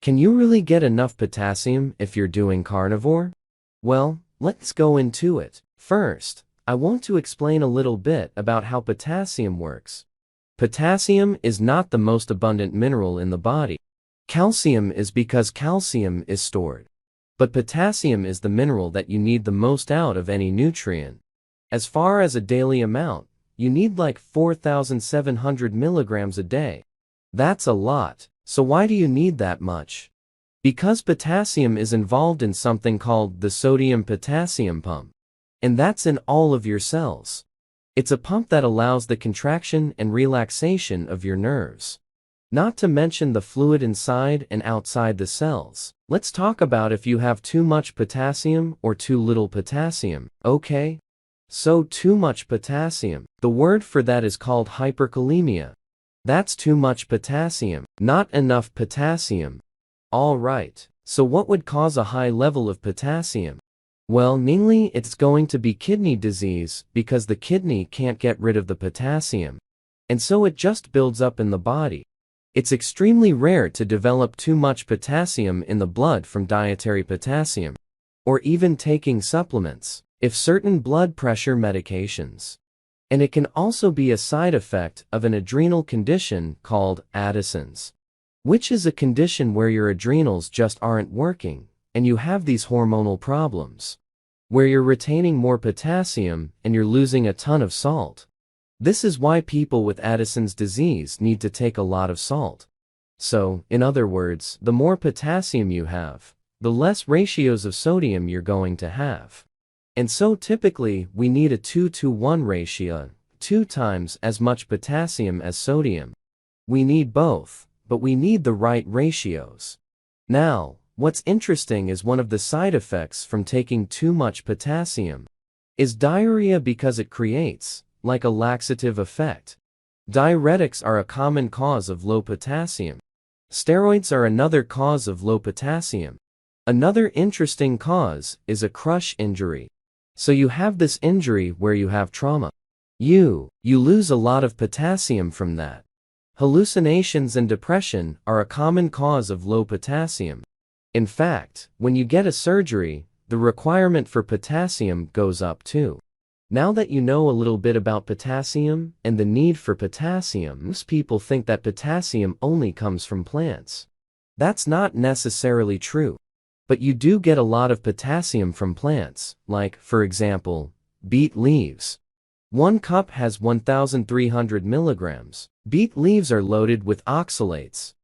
Can you really get enough potassium if you're doing carnivore? Well, let's go into it. First, I want to explain a little bit about how potassium works. Potassium is not the most abundant mineral in the body. Calcium is because calcium is stored. But potassium is the mineral that you need the most out of any nutrient. As far as a daily amount, you need like 4,700 milligrams a day. That's a lot. So why do you need that much? Because potassium is involved in something called the sodium-potassium pump. And that's in all of your cells. It's a pump that allows the contraction and relaxation of your nerves. Not to mention the fluid inside and outside the cells. Let's talk about if you have too much potassium or too little potassium, okay? So too much potassium. The word for that is called hyperkalemia. That's too much potassium, not enough potassium. Alright, so what would cause a high level of potassium? Well, mainly it's going to be kidney disease because the kidney can't get rid of the potassium. And so it just builds up in the body. It's extremely rare to develop too much potassium in the blood from dietary potassium, or even taking supplements, if certain blood pressure medications. And it can also be a side effect of an adrenal condition called Addison's, which is a condition where your adrenals just aren't working, and you have these hormonal problems, where you're retaining more potassium and you're losing a ton of salt. This is why people with Addison's disease need to take a lot of salt. So, in other words, the more potassium you have, the less ratios of sodium you're going to have. And so typically, we need a 2-to-1 ratio, 2 times as much potassium as sodium. We need both, but we need the right ratios. Now, what's interesting is one of the side effects from taking too much potassium is diarrhea because it creates, like a laxative effect. Diuretics are a common cause of low potassium. Steroids are another cause of low potassium. Another interesting cause is a crush injury. So you have this injury where you have trauma. You lose a lot of potassium from that. Hallucinations and depression are a common cause of low potassium. In fact, when you get a surgery, the requirement for potassium goes up too. Now that you know a little bit about potassium and the need for potassium, most people think that potassium only comes from plants. That's not necessarily true. But you do get a lot of potassium from plants, like, for example, beet leaves. 1 cup has 1,300 milligrams. Beet leaves are loaded with oxalates,